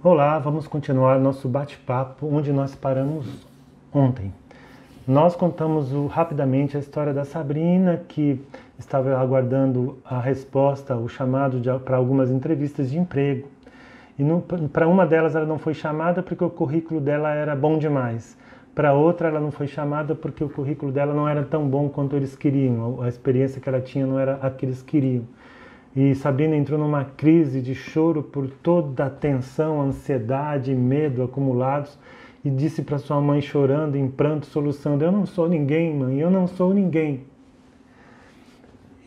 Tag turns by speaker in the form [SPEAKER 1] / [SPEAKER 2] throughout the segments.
[SPEAKER 1] Olá, vamos continuar nosso bate-papo onde nós paramos ontem. Nós contamos rapidamente a história da Sabrina, que estava aguardando a resposta, o chamado para algumas entrevistas de emprego. E para uma delas ela não foi chamada porque o currículo dela era bom demais. Para outra ela não foi chamada porque o currículo dela não era tão bom quanto eles queriam. A experiência que ela tinha não era a que eles queriam. E Sabrina entrou numa crise de choro por toda a tensão, ansiedade e medo acumulados e disse para sua mãe chorando, em pranto, soluçando: "Eu não sou ninguém, mãe, eu não sou ninguém."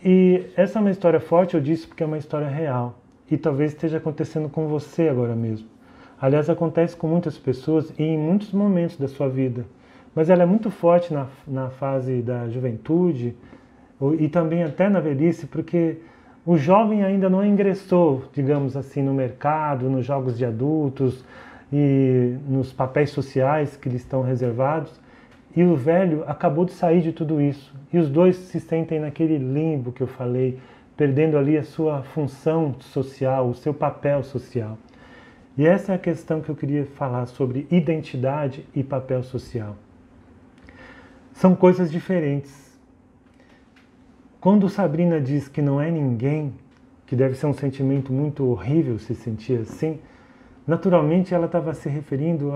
[SPEAKER 1] E essa é uma história forte, eu disse, porque é uma história real. E talvez esteja acontecendo com você agora mesmo. Aliás, acontece com muitas pessoas e em muitos momentos da sua vida. Mas ela é muito forte na fase da juventude e também até na velhice, porque o jovem ainda não ingressou, digamos assim, no mercado, nos jogos de adultos e nos papéis sociais que lhe estão reservados. E o velho acabou de sair de tudo isso. E os dois se sentem naquele limbo que eu falei, perdendo ali a sua função social, o seu papel social. E essa é a questão que eu queria falar sobre identidade e papel social. São coisas diferentes. Quando Sabrina diz que não é ninguém, que deve ser um sentimento muito horrível se sentir assim, naturalmente ela estava se referindo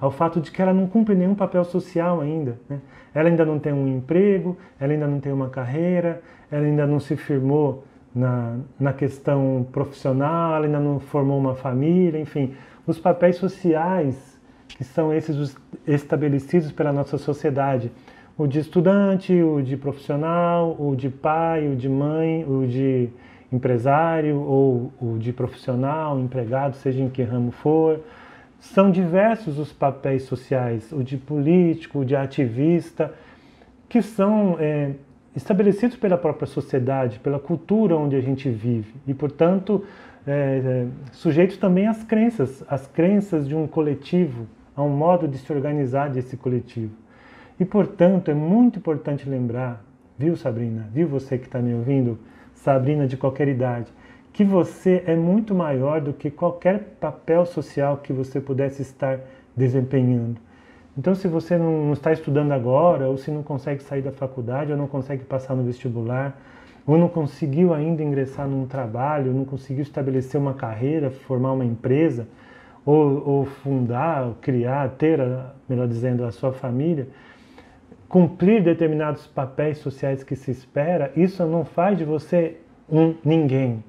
[SPEAKER 1] ao fato de que ela não cumpre nenhum papel social ainda, né? Ela ainda não tem um emprego, ela ainda não tem uma carreira, ela ainda não se firmou na questão profissional, ela ainda não formou uma família, enfim. Os papéis sociais que são esses os estabelecidos pela nossa sociedade. O de estudante, o de profissional, o de pai, o de mãe, o de empresário, ou o de profissional, empregado, seja em que ramo for. São diversos os papéis sociais, o de político, o de ativista, que são estabelecidos pela própria sociedade, pela cultura onde a gente vive. E, portanto, sujeitos também às crenças de um coletivo, a um modo de se organizar desse coletivo. E, portanto, é muito importante lembrar, viu, Sabrina? Viu você que está me ouvindo? Sabrina de qualquer idade, que você é muito maior do que qualquer papel social que você pudesse estar desempenhando. Então, se você não está estudando agora, ou se não consegue sair da faculdade, ou não consegue passar no vestibular, ou não conseguiu ainda ingressar num trabalho, ou não conseguiu estabelecer uma carreira, formar uma empresa, ou fundar, ou criar, ter, melhor dizendo, a sua família, cumprir determinados papéis sociais que se espera, isso não faz de você um ninguém.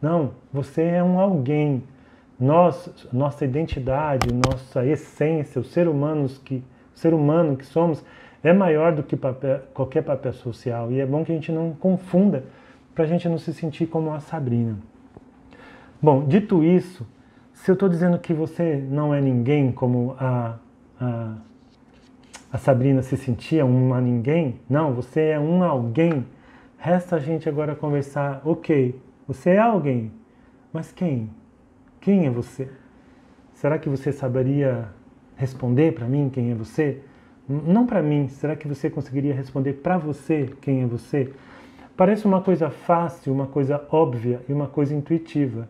[SPEAKER 1] Não, você é um alguém. Nossa identidade, nossa essência, o ser humano que somos, é maior do que qualquer papel social. E é bom que a gente não confunda, para a gente não se sentir como a Sabrina. Bom, dito isso, se eu estou dizendo que você não é ninguém como a Sabrina se sentia uma ninguém, não, você é um alguém. Resta a gente agora conversar, ok, você é alguém, mas quem? Quem é você? Será que você saberia responder para mim quem é você? Não para mim, será que você conseguiria responder para você quem é você? Parece uma coisa fácil, uma coisa óbvia e uma coisa intuitiva.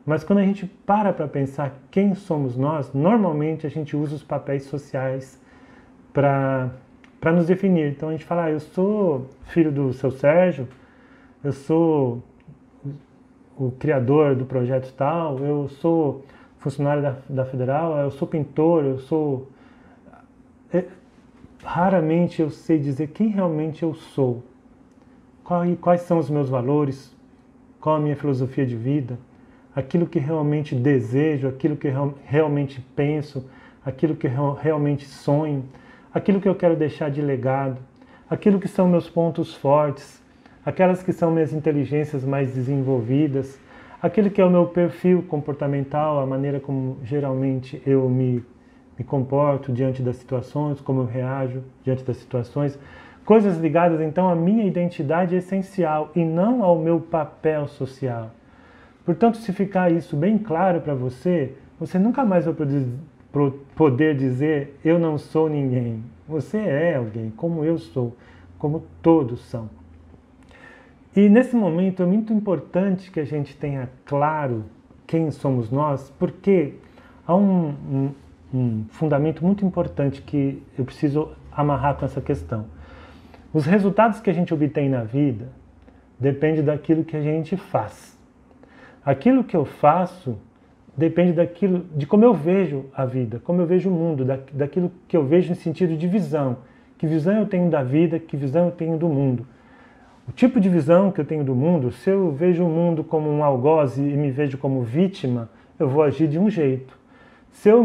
[SPEAKER 1] Mas quando a gente para pensar quem somos nós, normalmente a gente usa os papéis sociais para nos definir. Então a gente fala, eu sou filho do seu Sérgio, eu sou o criador do projeto tal, eu sou funcionário da Federal, eu sou pintor, eu sou... Raramente eu sei dizer quem realmente eu sou, quais são os meus valores, qual a minha filosofia de vida, aquilo que realmente desejo, aquilo que realmente penso, aquilo que realmente sonho, aquilo que eu quero deixar de legado, aquilo que são meus pontos fortes, aquelas que são minhas inteligências mais desenvolvidas, aquele que é o meu perfil comportamental, a maneira como geralmente eu me comporto diante das situações, como eu reajo diante das situações, coisas ligadas então à minha identidade essencial e não ao meu papel social. Portanto, se ficar isso bem claro para você, você nunca mais vai poder dizer eu não sou ninguém. Você é alguém, como eu sou, como todos são. E nesse momento é muito importante que a gente tenha claro quem somos nós, porque há um fundamento muito importante que eu preciso amarrar com essa questão. Os resultados que a gente obtém na vida dependem daquilo que a gente faz. Aquilo que eu faço depende de como eu vejo a vida, como eu vejo o mundo, daquilo que eu vejo em sentido de visão. Que visão eu tenho da vida, que visão eu tenho do mundo. O tipo de visão que eu tenho do mundo, se eu vejo o mundo como um algoz e me vejo como vítima, eu vou agir de um jeito. Se eu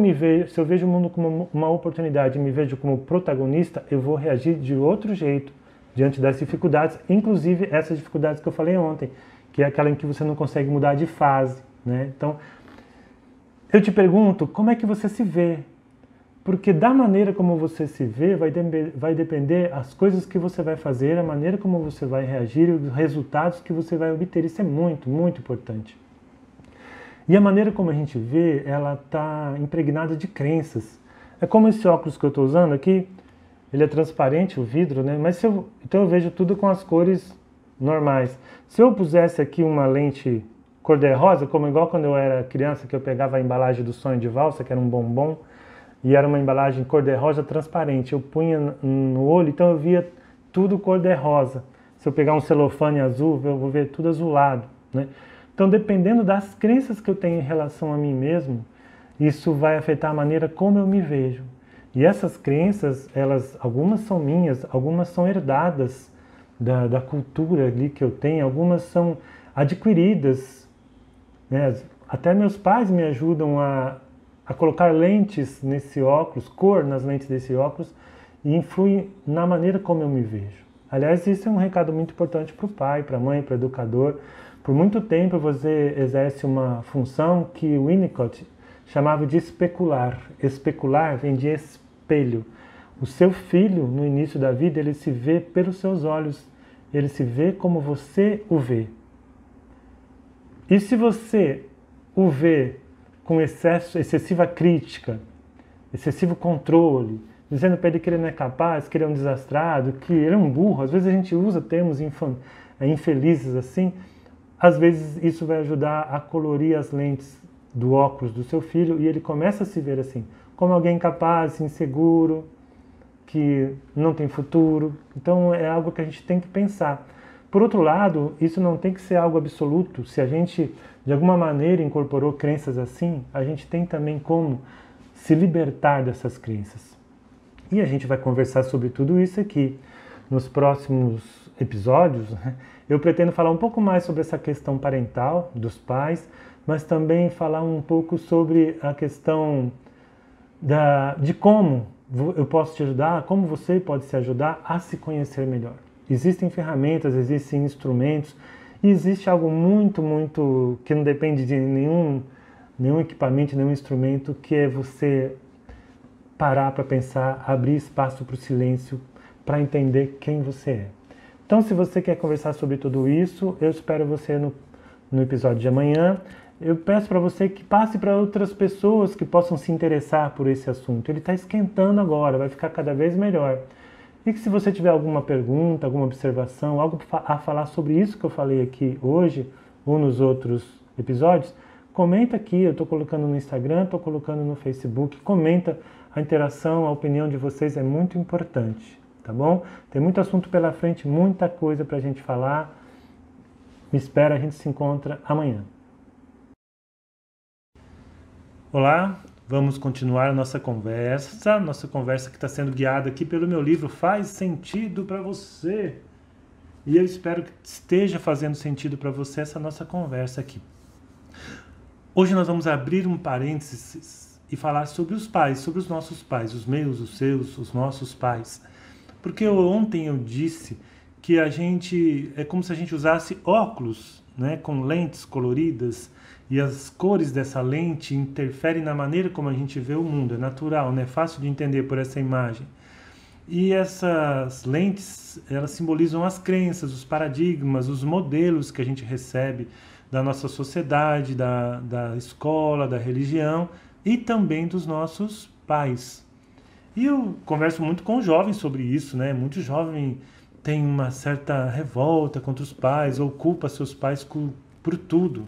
[SPEAKER 1] vejo o mundo como uma oportunidade e me vejo como protagonista, eu vou reagir de outro jeito diante das dificuldades, inclusive essas dificuldades que eu falei ontem, que é aquela em que você não consegue mudar de fase, né? Então, eu te pergunto, como é que você se vê? Porque da maneira como você se vê, vai depender as coisas que você vai fazer, a maneira como você vai reagir e os resultados que você vai obter. Isso é muito, muito importante. E a maneira como a gente vê, ela está impregnada de crenças. É como esse óculos que eu estou usando aqui, ele é transparente, o vidro, né? Mas então eu vejo tudo com as cores normais. Se eu pusesse aqui uma lente cor-de-rosa, como igual quando eu era criança, que eu pegava a embalagem do Sonho de Valsa, que era um bombom, e era uma embalagem cor-de-rosa transparente. Eu punha no olho, então eu via tudo cor-de-rosa. Se eu pegar um celofane azul, eu vou ver tudo azulado, né? Então, dependendo das crenças que eu tenho em relação a mim mesmo, isso vai afetar a maneira como eu me vejo. E essas crenças, algumas são minhas, algumas são herdadas da cultura ali que eu tenho, algumas são adquiridas, né? Até meus pais me ajudam a colocar lentes nesse óculos, cor nas lentes desse óculos, e influem na maneira como eu me vejo. Aliás, isso é um recado muito importante para o pai, para a mãe, para o educador. Por muito tempo você exerce uma função que o Winnicott chamava de especular. Especular vem de espelho. O seu filho, no início da vida, ele se vê pelos seus olhos, ele se vê como você o vê. E se você o vê com excessiva crítica, excessivo controle, dizendo para ele que ele não é capaz, que ele é um desastrado, que ele é um burro, às vezes a gente usa termos infelizes assim, às vezes isso vai ajudar a colorir as lentes do óculos do seu filho e ele começa a se ver assim, como alguém incapaz, inseguro, que não tem futuro. Então é algo que a gente tem que pensar. Por outro lado, isso não tem que ser algo absoluto. Se a gente, de alguma maneira, incorporou crenças assim, a gente tem também como se libertar dessas crenças. E a gente vai conversar sobre tudo isso aqui nos próximos episódios. Eu pretendo falar um pouco mais sobre essa questão parental dos pais, mas também falar um pouco sobre a questão de como eu posso te ajudar, como você pode se ajudar a se conhecer melhor. Existem ferramentas, existem instrumentos, e existe algo muito, muito que não depende de nenhum equipamento, nenhum instrumento, que é você parar para pensar, abrir espaço para o silêncio, para entender quem você é. Então, se você quer conversar sobre tudo isso, eu espero você no episódio de amanhã. Eu peço para você que passe para outras pessoas que possam se interessar por esse assunto. Ele está esquentando agora, vai ficar cada vez melhor. E que se você tiver alguma pergunta, alguma observação, algo a falar sobre isso que eu falei aqui hoje ou nos outros episódios, comenta aqui. Eu estou colocando no Instagram, estou colocando no Facebook. Comenta, a interação, a opinião de vocês é muito importante, tá bom? Tem muito assunto pela frente, muita coisa para a gente falar. Me espera, a gente se encontra amanhã. Olá, vamos continuar a nossa conversa que está sendo guiada aqui pelo meu livro Faz Sentido para Você. E eu espero que esteja fazendo sentido para você essa nossa conversa aqui. Hoje nós vamos abrir um parênteses e falar sobre os pais, sobre os nossos pais, os meus, os seus, os nossos pais. Porque ontem eu disse que é como se a gente usasse óculos, né, com lentes coloridas, e as cores dessa lente interferem na maneira como a gente vê o mundo. É natural, né? Fácil de entender por essa imagem. E essas lentes, elas simbolizam as crenças, os paradigmas, os modelos que a gente recebe da nossa sociedade, da escola, da religião e também dos nossos pais. E eu converso muito com jovens sobre isso, né? Muito jovem tem uma certa revolta contra os pais ou culpa seus pais por tudo.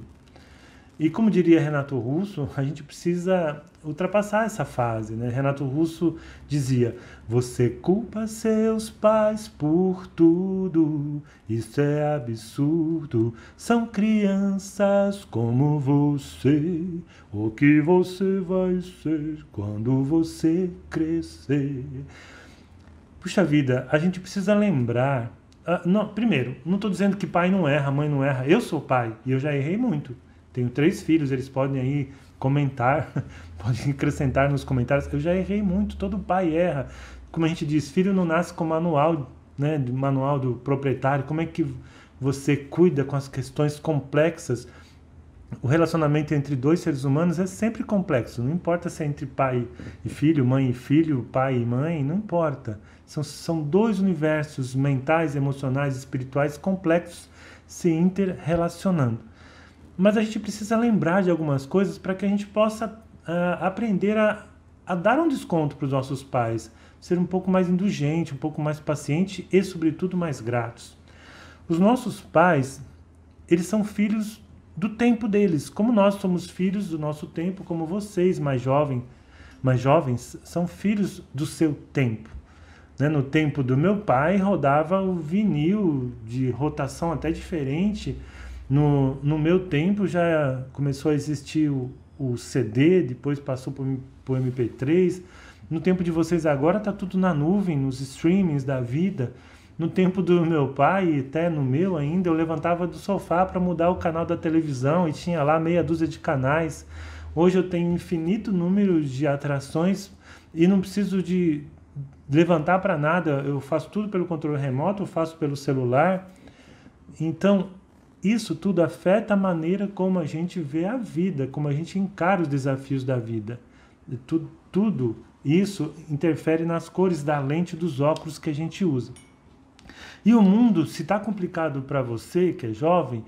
[SPEAKER 1] E como diria Renato Russo, a gente precisa ultrapassar essa fase, né? Renato Russo dizia: você culpa seus pais por tudo, isso é absurdo. São crianças como você, o que você vai ser quando você crescer? Puxa vida, a gente precisa lembrar. Não, primeiro, não estou dizendo que pai não erra, mãe não erra. Eu sou pai e eu já errei muito. Tenho 3 filhos, eles podem aí comentar, podem acrescentar nos comentários. Eu já errei muito, todo pai erra. Como a gente diz, filho não nasce com manual, né, manual do proprietário. Como é que você cuida com as questões complexas? O relacionamento entre 2 seres humanos é sempre complexo. Não importa se é entre pai e filho, mãe e filho, pai e mãe, não importa. São 2 universos mentais, emocionais, espirituais complexos se interrelacionando. Mas a gente precisa lembrar de algumas coisas para que a gente possa aprender a dar um desconto para os nossos pais, ser um pouco mais indulgente, um pouco mais paciente e, sobretudo, mais gratos. Os nossos pais, eles são filhos do tempo deles, como nós somos filhos do nosso tempo, como vocês, mais jovens, são filhos do seu tempo. Né? No tempo do meu pai, rodava o vinil de rotação até diferente. No meu tempo já começou a existir o CD, depois passou para o MP3. No tempo de vocês agora está tudo na nuvem, nos streamings da vida. No tempo do meu pai, e até no meu ainda, eu levantava do sofá para mudar o canal da televisão e tinha lá meia dúzia de canais. Hoje eu tenho infinito número de atrações e não preciso de levantar para nada. Eu faço tudo pelo controle remoto, eu faço pelo celular. Então, isso tudo afeta a maneira como a gente vê a vida, como a gente encara os desafios da vida. Tudo isso interfere nas cores da lente dos óculos que a gente usa. E o mundo, se está complicado para você, que é jovem,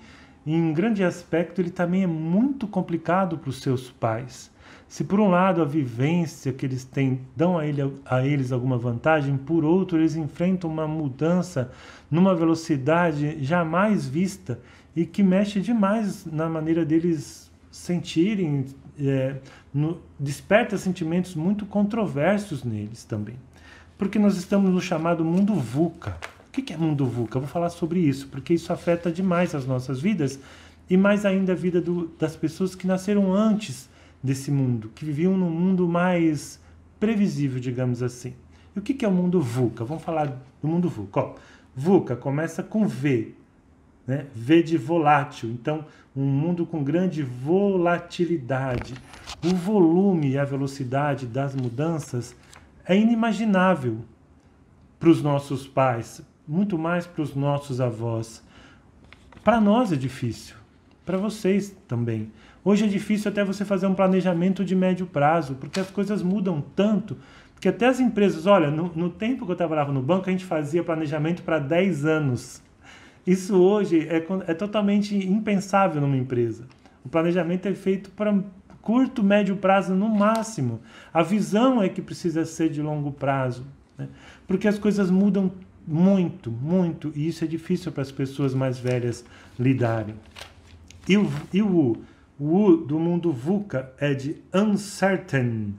[SPEAKER 1] em grande aspecto ele também é muito complicado para os seus pais. Se por um lado a vivência que eles têm dão a eles alguma vantagem, por outro eles enfrentam uma mudança numa velocidade jamais vista e que mexe demais na maneira deles sentirem, desperta sentimentos muito controversos neles também. Porque nós estamos no chamado mundo VUCA. O que é mundo VUCA? Eu vou falar sobre isso, porque isso afeta demais as nossas vidas e mais ainda a vida das pessoas que nasceram antes desse mundo, que viviam num mundo mais previsível, digamos assim. E o que é o mundo VUCA? Vamos falar do mundo VUCA. VUCA começa com V, né? V de volátil. Então, um mundo com grande volatilidade. O volume e a velocidade das mudanças é inimaginável para os nossos pais, muito mais para os nossos avós. Para nós é difícil, para vocês também. Hoje é difícil até você fazer um planejamento de médio prazo, porque as coisas mudam tanto, porque até as empresas, olha, no tempo que eu trabalhava no banco, a gente fazia planejamento para 10 anos. Isso hoje é totalmente impensável numa empresa. O planejamento é feito para curto, médio prazo no máximo. A visão é que precisa ser de longo prazo, né? Porque as coisas mudam muito, muito, e isso é difícil para as pessoas mais velhas lidarem. E o U do mundo VUCA é de uncertain,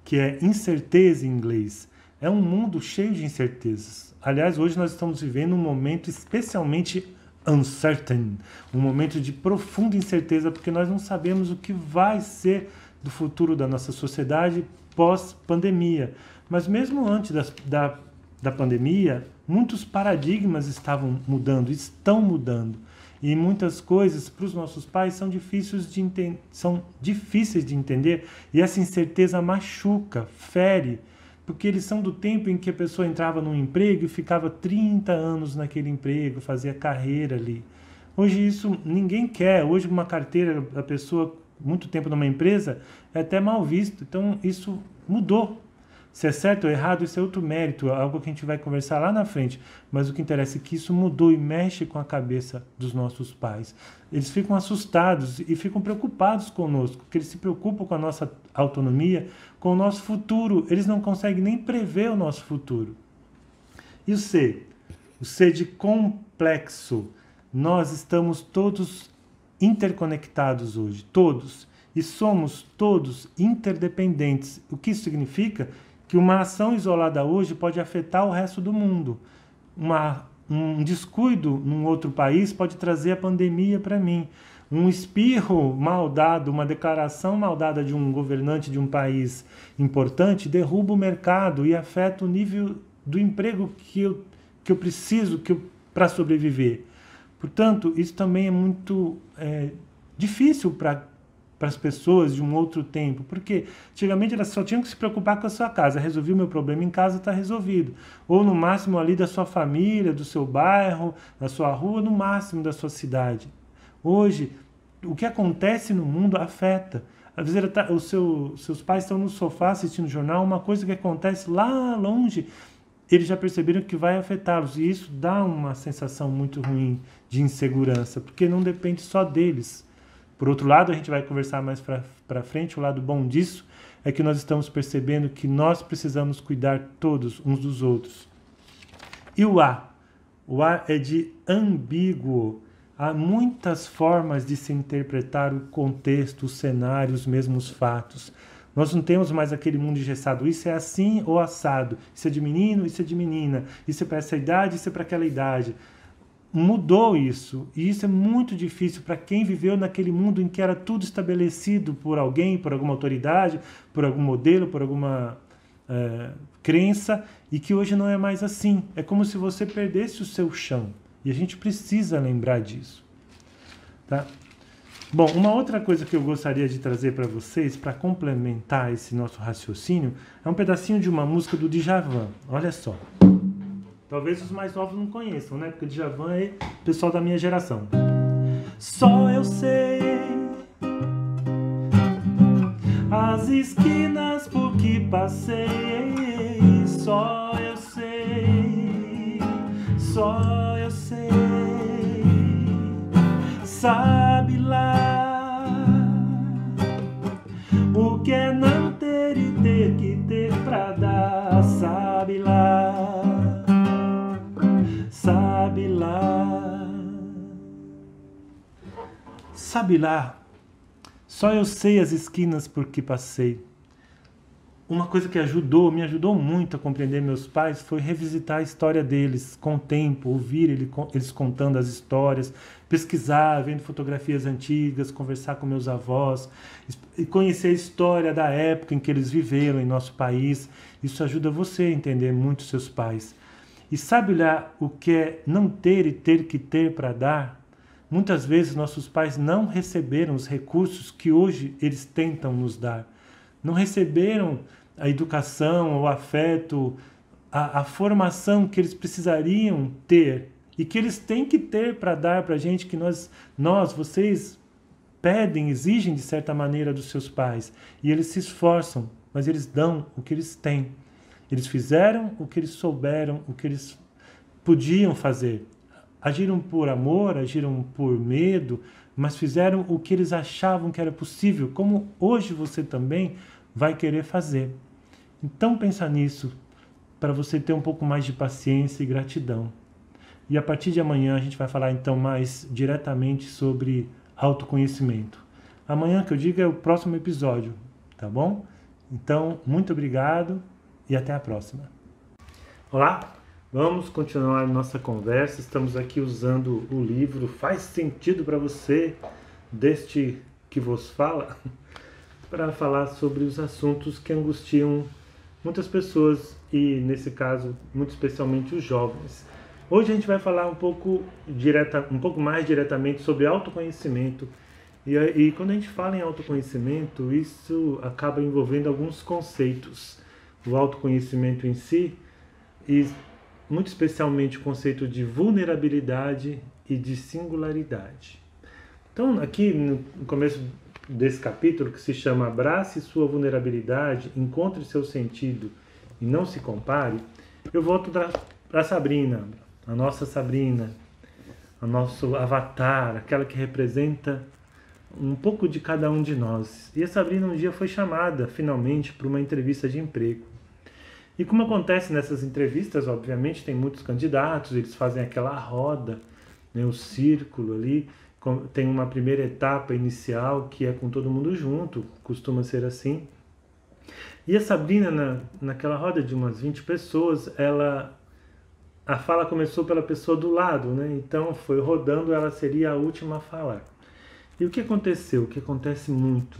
[SPEAKER 1] que é incerteza em inglês. É um mundo cheio de incertezas. Aliás, hoje nós estamos vivendo um momento especialmente uncertain, um momento de profunda incerteza, porque nós não sabemos o que vai ser do futuro da nossa sociedade pós-pandemia. Mas mesmo antes da pandemia, muitos paradigmas estavam mudando, estão mudando. E muitas coisas para os nossos pais são difíceis de entender, e essa incerteza machuca, fere, porque eles são do tempo em que a pessoa entrava num emprego e ficava 30 anos naquele emprego, fazia carreira ali. Hoje isso ninguém quer. Hoje uma carteira da pessoa muito tempo numa empresa é até mal visto. Então isso mudou. Se é certo ou errado, isso é outro mérito, algo que a gente vai conversar lá na frente. Mas o que interessa é que isso mudou e mexe com a cabeça dos nossos pais. Eles ficam assustados e ficam preocupados conosco, porque eles se preocupam com a nossa autonomia, com o nosso futuro. Eles não conseguem nem prever o nosso futuro. E o C? O C de complexo. Nós estamos todos interconectados hoje, todos. E somos todos interdependentes. O que isso significa? Que uma ação isolada hoje pode afetar o resto do mundo. Um descuido num outro país pode trazer a pandemia para mim. Um espirro mal dado, uma declaração mal dada de um governante de um país importante derruba o mercado e afeta o nível do emprego que eu preciso para sobreviver. Portanto, isso também é muito difícil para as pessoas de um outro tempo, porque antigamente elas só tinham que se preocupar com a sua casa, resolvi o meu problema em casa, está resolvido. Ou no máximo ali da sua família, do seu bairro, da sua rua, no máximo da sua cidade. Hoje, o que acontece no mundo afeta. Às vezes seus pais estão no sofá assistindo jornal, uma coisa que acontece lá longe, eles já perceberam que vai afetá-los, e isso dá uma sensação muito ruim de insegurança, porque não depende só deles. Por outro lado, a gente vai conversar mais para frente, o lado bom disso é que nós estamos percebendo que nós precisamos cuidar todos uns dos outros. E o A? O A é de ambíguo. Há muitas formas de se interpretar o contexto, o cenário, os mesmos fatos. Nós não temos mais aquele mundo engessado, isso é assim ou assado, isso é de menino, isso é de menina, isso é para essa idade, isso é para aquela idade. Mudou isso, e isso é muito difícil para quem viveu naquele mundo em que era tudo estabelecido por alguém, por alguma autoridade, por algum modelo, por alguma crença, e que hoje não é mais assim. É como se você perdesse o seu chão, e a gente precisa lembrar disso. Tá? Bom, uma outra coisa que eu gostaria de trazer para vocês, para complementar esse nosso raciocínio, é um pedacinho de uma música do Djavan. Olha só. Talvez os mais novos não conheçam, né? Porque o Djavan é o pessoal da minha geração. Só eu sei as esquinas por que passei. Só eu sei, só eu sei. Sabe lá o que é não ter e ter que ter pra dar. Sabe lá, sabe lá, sabe lá. Só eu sei as esquinas por que passei. Uma coisa que me ajudou muito a compreender meus pais foi revisitar a história deles com o tempo, ouvir eles contando as histórias, pesquisar, vendo fotografias antigas, conversar com meus avós, e conhecer a história da época em que eles viveram em nosso país. Isso ajuda você a entender muito seus pais. E sabe lá o que é não ter e ter que ter para dar? Muitas vezes nossos pais não receberam os recursos que hoje eles tentam nos dar. Não receberam a educação, o afeto, a formação que eles precisariam ter e que eles têm que ter para dar para a gente, que vocês pedem, exigem de certa maneira dos seus pais. E eles se esforçam, mas eles dão o que eles têm. Eles fizeram o que eles souberam, o que eles podiam fazer. Agiram por amor, agiram por medo, mas fizeram o que eles achavam que era possível, como hoje você também vai querer fazer. Então pensa nisso, para você ter um pouco mais de paciência e gratidão. E a partir de amanhã a gente vai falar então mais diretamente sobre autoconhecimento. Amanhã, que eu digo, é o próximo episódio, tá bom? Então, muito obrigado e até a próxima. Olá, vamos continuar nossa conversa. Estamos aqui usando o livro Faz Sentido para Você, deste que vos fala, para falar sobre os assuntos que angustiam muitas pessoas e, nesse caso, muito especialmente os jovens. Hoje a gente vai falar um pouco mais diretamente sobre autoconhecimento. E quando a gente fala em autoconhecimento, isso acaba envolvendo alguns conceitos. O autoconhecimento em si, e muito especialmente o conceito de vulnerabilidade e de singularidade. Então, aqui no começo desse capítulo, que se chama Abrace sua vulnerabilidade, encontre seu sentido e não se compare, eu volto para Sabrina, a nossa Sabrina, o nosso avatar, aquela que representa um pouco de cada um de nós. E a Sabrina um dia foi chamada, finalmente, para uma entrevista de emprego. E como acontece nessas entrevistas, obviamente, tem muitos candidatos, eles fazem aquela roda, né, o círculo ali, tem uma primeira etapa inicial que é com todo mundo junto, costuma ser assim. E a Sabrina, naquela roda de umas 20 pessoas, a fala começou pela pessoa do lado, né? Então foi rodando, ela seria a última a falar. E o que aconteceu? O que acontece muito?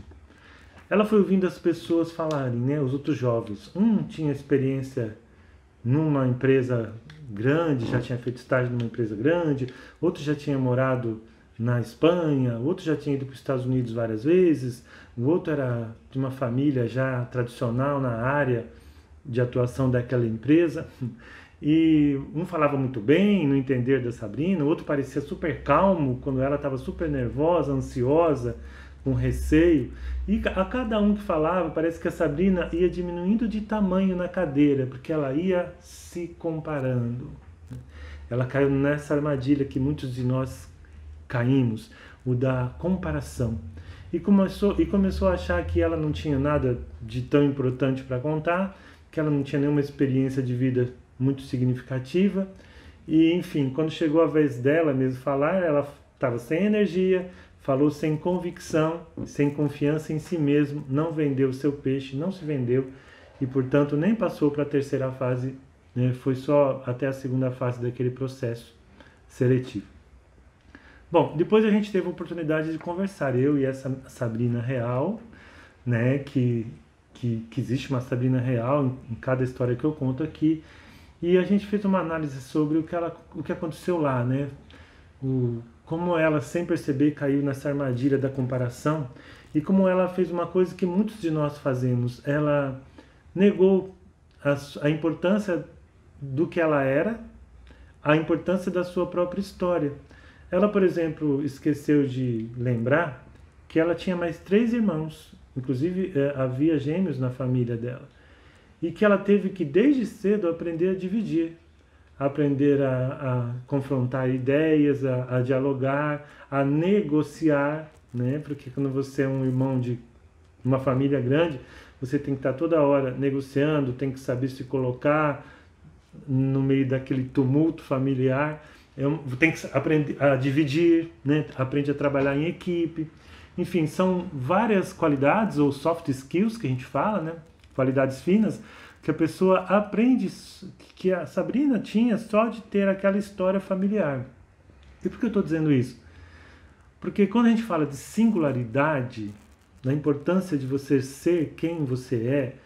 [SPEAKER 1] Ela foi ouvindo as pessoas falarem, né? Os outros jovens. Um tinha experiência numa empresa grande, já tinha feito estágio numa empresa grande, outro já tinha morado na Espanha, outro já tinha ido para os Estados Unidos várias vezes, o outro era de uma família já tradicional na área de atuação daquela empresa. E um falava muito bem no entender da Sabrina, o outro parecia super calmo quando ela estava super nervosa, ansiosa, com receio. E a cada um que falava, parece que a Sabrina ia diminuindo de tamanho na cadeira, porque ela ia se comparando. Ela caiu nessa armadilha que muitos de nós caímos, o da comparação. E começou a achar que ela não tinha nada de tão importante para contar, que ela não tinha nenhuma experiência de vida muito significativa. E, enfim, quando chegou a vez dela mesmo falar, ela estava sem energia, falou sem convicção, sem confiança em si mesmo, não vendeu o seu peixe, não se vendeu e, portanto, nem passou para a terceira fase, né? Foi só até a segunda fase daquele processo seletivo. Bom, depois a gente teve a oportunidade de conversar, eu e essa Sabrina real, né? Que existe uma Sabrina real em cada história que eu conto aqui, e a gente fez uma análise sobre o que aconteceu lá, né? Como ela, sem perceber, caiu nessa armadilha da comparação e como ela fez uma coisa que muitos de nós fazemos. Ela negou a importância do que ela era, a importância da sua própria história. Ela, por exemplo, esqueceu de lembrar que ela tinha mais 3 irmãos, inclusive havia gêmeos na família dela, e que ela teve que, desde cedo, aprender a dividir, aprender a confrontar ideias, a dialogar, a negociar, né? Porque quando você é um irmão de uma família grande, você tem que estar toda hora negociando, tem que saber se colocar no meio daquele tumulto familiar, tem que aprender a dividir, né? Aprende a trabalhar em equipe. Enfim, são várias qualidades, ou soft skills que a gente fala, né? Qualidades finas, que a pessoa aprende, que a Sabrina tinha só de ter aquela história familiar. E por que eu estou dizendo isso? Porque quando a gente fala de singularidade, da importância de você ser quem você é,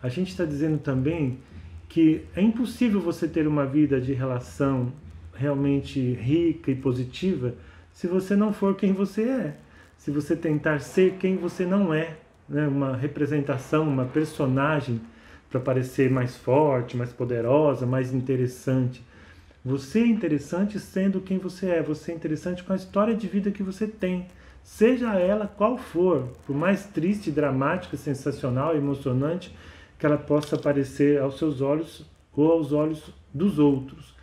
[SPEAKER 1] a gente está dizendo também que é impossível você ter uma vida de relação realmente rica e positiva se você não for quem você é. Se você tentar ser quem você não é, né? Uma representação, uma personagem para parecer mais forte, mais poderosa, mais interessante. Você é interessante sendo quem você é. Você é interessante com a história de vida que você tem. Seja ela qual for, por mais triste, dramática, sensacional, emocionante que ela possa parecer aos seus olhos ou aos olhos dos outros.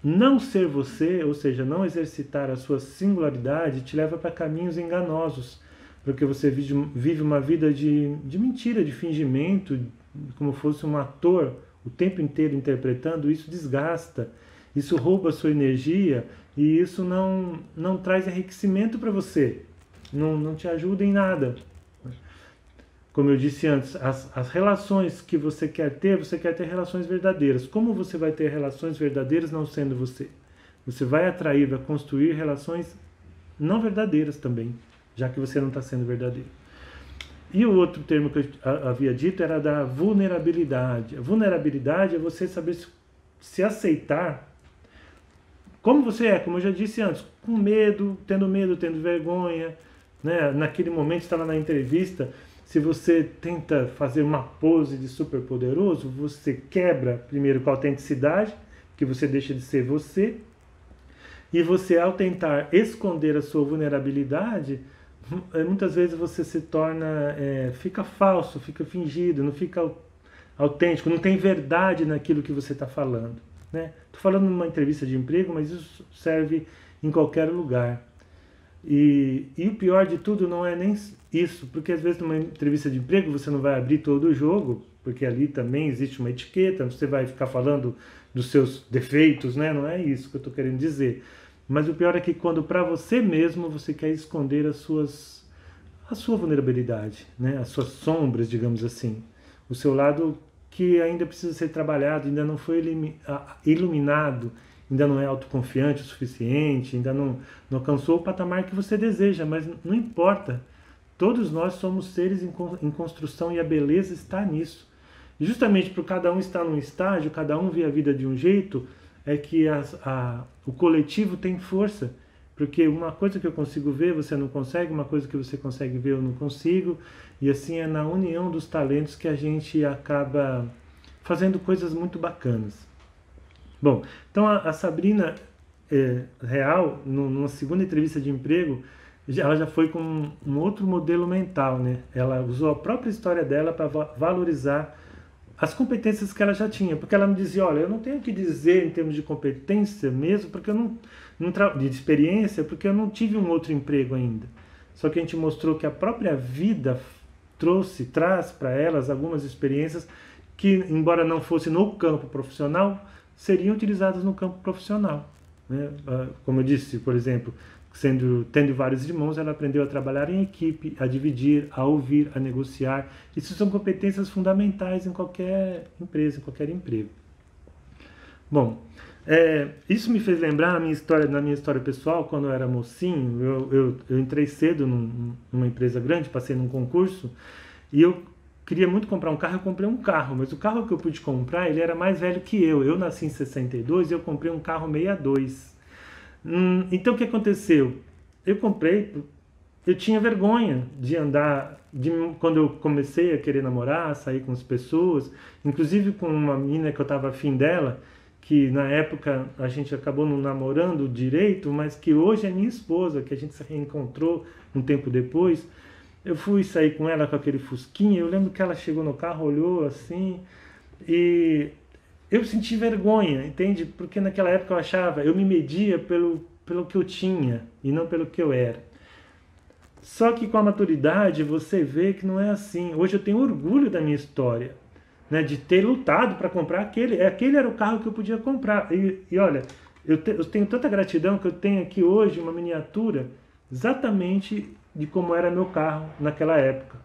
[SPEAKER 1] Não ser você, ou seja, não exercitar a sua singularidade, te leva para caminhos enganosos, porque você vive uma vida de mentira, de fingimento, como fosse um ator o tempo inteiro interpretando. Isso desgasta, isso rouba a sua energia e isso não traz enriquecimento para você, não te ajuda em nada. Como eu disse antes, as relações que você quer ter relações verdadeiras. Como você vai ter relações verdadeiras não sendo você? Você vai atrair, vai construir relações não verdadeiras também, já que você não está sendo verdadeiro. E o outro termo que eu havia dito era da vulnerabilidade. A vulnerabilidade é você saber se aceitar como você é, como eu já disse antes, com medo, tendo vergonha, né? Naquele momento, estava na entrevista, se você tenta fazer uma pose de super poderoso, você quebra primeiro com a autenticidade, que você deixa de ser você, e você, ao tentar esconder a sua vulnerabilidade, muitas vezes você se torna, fica falso, fica fingido, não fica autêntico, não tem verdade naquilo que você está falando, né? Estou falando numa entrevista de emprego, mas isso serve em qualquer lugar. E o pior de tudo não é nem isso, porque às vezes numa entrevista de emprego você não vai abrir todo o jogo, porque ali também existe uma etiqueta, você vai ficar falando dos seus defeitos, né? Não é isso que eu estou querendo dizer. Mas o pior é que quando para você mesmo você quer esconder a sua vulnerabilidade, né? As suas sombras, digamos assim. O seu lado que ainda precisa ser trabalhado, ainda não foi iluminado, ainda não é autoconfiante o suficiente, ainda não alcançou o patamar que você deseja, mas não importa. Todos nós somos seres em construção e a beleza está nisso. E justamente por cada um estar num estágio, cada um vê a vida de um jeito, é que o coletivo tem força. Porque uma coisa que eu consigo ver, você não consegue, uma coisa que você consegue ver, eu não consigo. E assim é na união dos talentos que a gente acaba fazendo coisas muito bacanas. Bom, então a Sabrina Real, numa segunda entrevista de emprego, ela já foi com um outro modelo mental, né? Ela usou a própria história dela para valorizar as competências que ela já tinha, porque ela me dizia, olha, eu não tenho o que dizer em termos de competência mesmo, porque eu de experiência, porque eu não tive um outro emprego ainda. Só que a gente mostrou que a própria vida traz para elas algumas experiências que, embora não fosse no campo profissional, seriam utilizadas no campo profissional, né? Como eu disse, por exemplo, tendo vários irmãos, ela aprendeu a trabalhar em equipe, a dividir, a ouvir, a negociar. Isso são competências fundamentais em qualquer empresa, em qualquer emprego. Bom, isso me fez lembrar na minha história pessoal, quando eu era mocinho. Eu entrei cedo numa empresa grande, passei num concurso, e eu queria muito comprar um carro. Eu comprei um carro, mas o carro que eu pude comprar, ele era mais velho que eu. Eu nasci em 62 e eu comprei um carro 62. Então o que aconteceu? Eu tinha vergonha de andar, quando eu comecei a querer namorar, sair com as pessoas, inclusive com uma menina que eu estava afim dela, que na época a gente acabou não namorando direito, mas que hoje é minha esposa, que a gente se reencontrou um tempo depois. Eu fui sair com ela com aquele fusquinha, eu lembro que ela chegou no carro, olhou assim, e eu senti vergonha, entende? Porque naquela época eu me media pelo que eu tinha e não pelo que eu era. Só que com a maturidade você vê que não é assim. Hoje eu tenho orgulho da minha história, né? De ter lutado para comprar aquele. Aquele era o carro que eu podia comprar. E olha, eu tenho tanta gratidão que eu tenho aqui hoje uma miniatura exatamente de como era meu carro naquela época.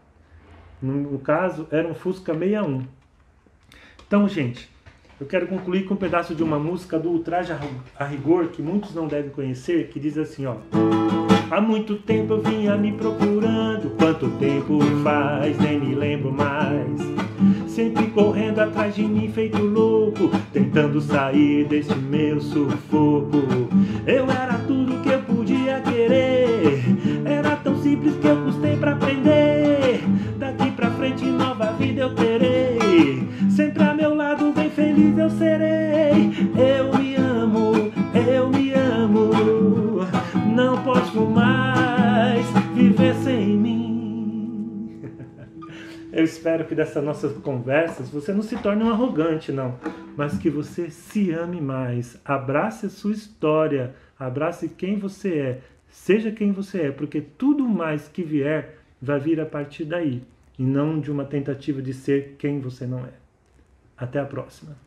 [SPEAKER 1] No caso, era um Fusca 61. Então, gente, eu quero concluir com um pedaço de uma música do Ultraje a Rigor, que muitos não devem conhecer, que diz assim, ó: há muito tempo eu vinha me procurando, quanto tempo faz, nem me lembro mais. Sempre correndo atrás de mim feito louco, tentando sair deste meu sufoco. Eu era tudo que eu podia querer, era tão simples que eu custei pra aprender. Daqui pra frente nova vida eu terei, sempre a meu lado bem feliz eu serei. Eu me amo, não posso mais viver sem mim. Eu espero que dessas nossas conversas você não se torne um arrogante, não, mas que você se ame mais, abrace a sua história, abrace quem você é, seja quem você é, porque tudo mais que vier vai vir a partir daí, e não de uma tentativa de ser quem você não é. Até a próxima.